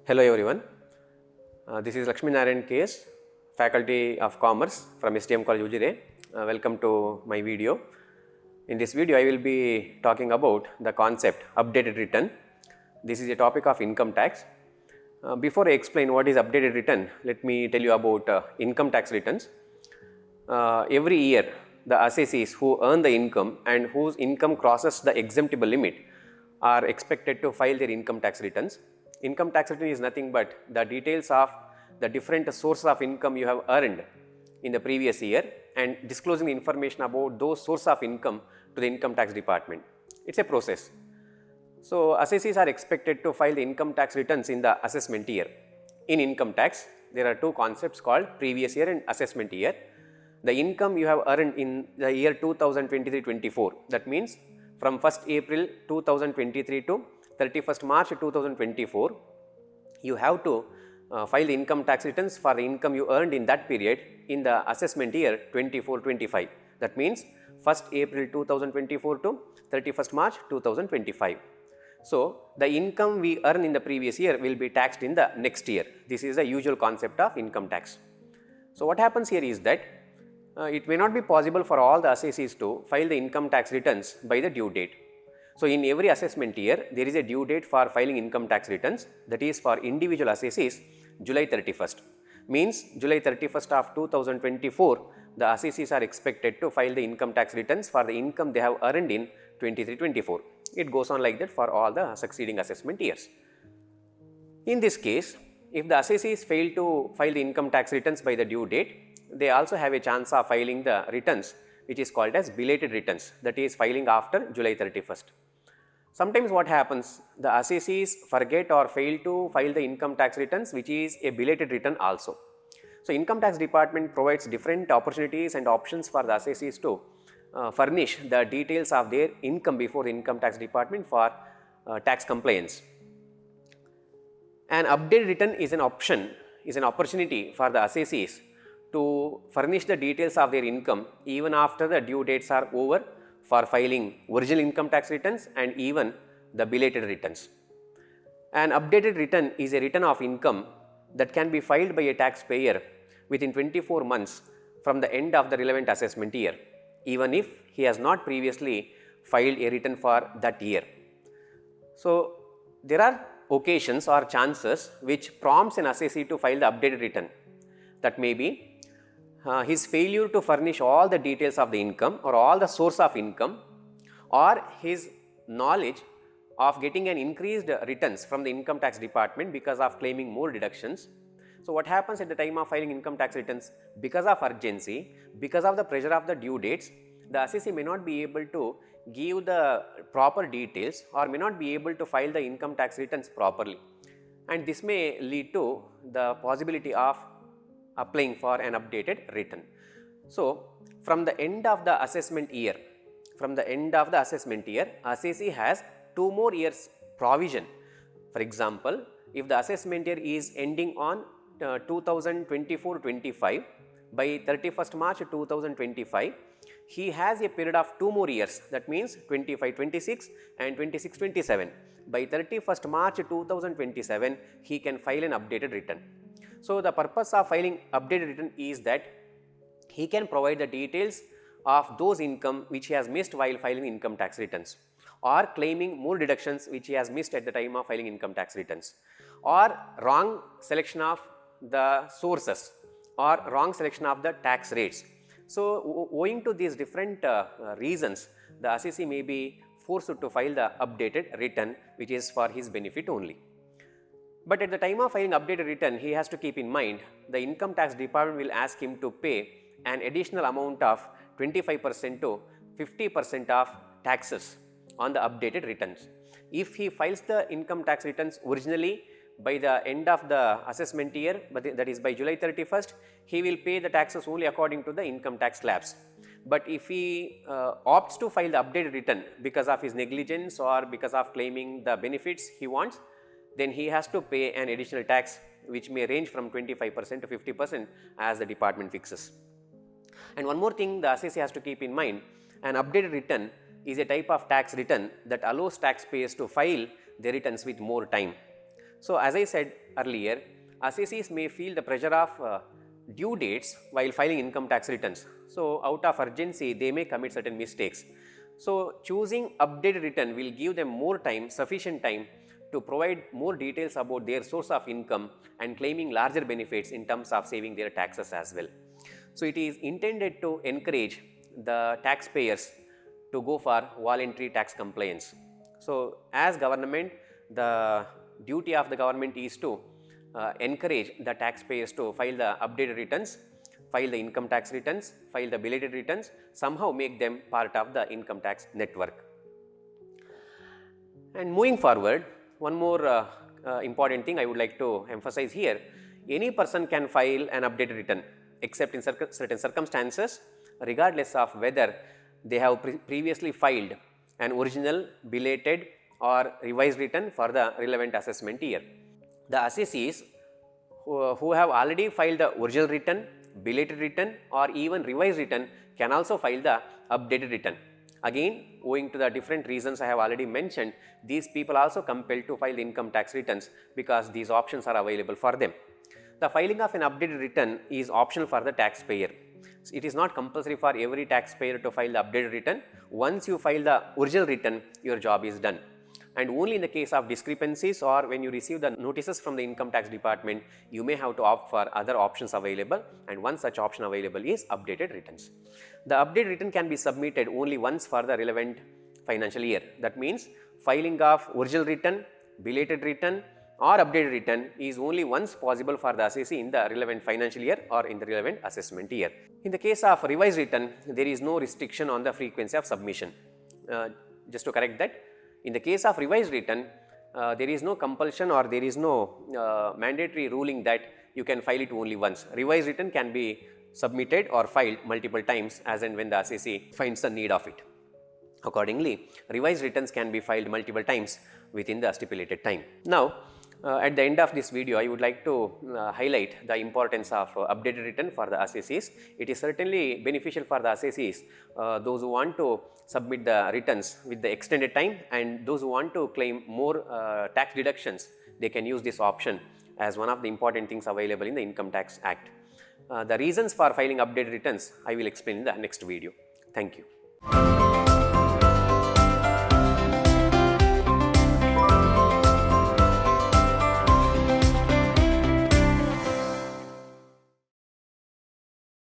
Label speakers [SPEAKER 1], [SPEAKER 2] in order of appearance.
[SPEAKER 1] Hello everyone, this is Lakshminarayana K, Faculty of Commerce from SDM College Ujire. Welcome to my video. In this video I will be talking about the concept updated return. This is a topic of income tax. Before I explain what is updated return, let me tell you about income tax returns. Every year the assessees who earn the income and whose income crosses the exemptable limit are expected to file their income tax returns. Income tax return is nothing but the details of the different sources of income you have earned in the previous year and disclosing the information about those sources of income to the income tax department. It is a process. So, assessees are expected to file the income tax returns in the assessment year. In income tax, there are two concepts called previous year and assessment year. The income you have earned in the year 2023-24, that means from 1st April 2023 to 31st March 2024, you have to file the income tax returns for the income you earned in that period in the assessment year 24-25. That means 1st April 2024 to 31st March 2025. So, the income we earn in the previous year will be taxed in the next year. This is the usual concept of income tax. So, what happens here is that it may not be possible for all the assessees to file the income tax returns by the due date. So, in every assessment year, there is a due date for filing income tax returns, that is for individual assessees July 31st. Means July 31st of 2024, the assessees are expected to file the income tax returns for the income they have earned in 23-24. It goes on like that for all the succeeding assessment years. In this case, if the assessees fail to file the income tax returns by the due date, they also have a chance of filing the returns which is called as belated returns, that is filing after July 31st. Sometimes what happens, the assessees forget or fail to file the income tax returns which is a belated return also. So, income tax department provides different opportunities and options for the assessees to furnish the details of their income before the income tax department for tax compliance. An updated return is an option, is an opportunity for the assessees to furnish the details of their income even after the due dates are over for filing original income tax returns and even the belated returns. An updated return is a return of income that can be filed by a taxpayer within 24 months from the end of the relevant assessment year, even if he has not previously filed a return for that year. So, there are occasions or chances which prompts an assessee to file the updated return. That may be his failure to furnish all the details of the income or all the source of income, or his knowledge of getting an increased returns from the income tax department because of claiming more deductions. So, what happens at the time of filing income tax returns, because of urgency, because of the pressure of the due dates, the assessee may not be able to give the proper details or may not be able to file the income tax returns properly, and this may lead to the possibility of applying for an updated return. So, from the end of the assessment year, assessee has 2 more years provision. For example, if the assessment year is ending on 2024-25, by 31st March 2025, he has a period of 2 more years, that means 25-26 and 26-27. By 31st March 2027, he can file an updated return. So, the purpose of filing updated return is that he can provide the details of those income which he has missed while filing income tax returns, or claiming more deductions which he has missed at the time of filing income tax returns, or wrong selection of the sources or wrong selection of the tax rates. So, owing to these different reasons, the assessee may be forced to file the updated return which is for his benefit only. But at the time of filing updated return, he has to keep in mind the income tax department will ask him to pay an additional amount of 25% to 50% of taxes on the updated returns. If he files the income tax returns originally by the end of the assessment year, but that is by July 31st, he will pay the taxes only according to the income tax slabs. But if he opts to file the updated return because of his negligence or because of claiming the benefits he wants, then he has to pay an additional tax which may range from 25% to 50% as the department fixes. And one more thing the assessee has to keep in mind, an updated return is a type of tax return that allows taxpayers to file their returns with more time. So, as I said earlier, assessees may feel the pressure of due dates while filing income tax returns. So, out of urgency they may commit certain mistakes. So, choosing updated return will give them more time, sufficient time to provide more details about their source of income and claiming larger benefits in terms of saving their taxes as well. So, it is intended to encourage the taxpayers to go for voluntary tax compliance. So, as government, the duty of the government is to encourage the taxpayers to file the updated returns, file the income tax returns, file the belated returns, somehow make them part of the income tax network. And moving forward, one more important thing I would like to emphasize here, any person can file an updated return except in certain circumstances, regardless of whether they have previously filed an original, belated or revised return for the relevant assessment year. The assessees who have already filed the original return, belated return or even revised return can also file the updated return. Again, owing to the different reasons I have already mentioned, these people also compelled to file the income tax returns because these options are available for them. The filing of an updated return is optional for the taxpayer. It is not compulsory for every taxpayer to file the updated return. Once you file the original return, your job is done. And only in the case of discrepancies or when you receive the notices from the income tax department, you may have to opt for other options available, and one such option available is updated returns. The updated return can be submitted only once for the relevant financial year. That means filing of original return, belated return or updated return is only once possible for the assessee in the relevant financial year or in the relevant assessment year. In the case of revised return, there is no restriction on the frequency of submission. Just to correct that, in the case of revised return, there is no compulsion or there is no mandatory ruling that you can file it only once. Revised return can be submitted or filed multiple times as and when the assessee finds the need of it. Accordingly, revised returns can be filed multiple times within the stipulated time. Now, at the end of this video, I would like to highlight the importance of updated return for the assessees. It is certainly beneficial for the assessees, those who want to submit the returns with the extended time, and those who want to claim more tax deductions, they can use this option as one of the important things available in the Income Tax Act. The reasons for filing updated returns I will explain in the next video. Thank you.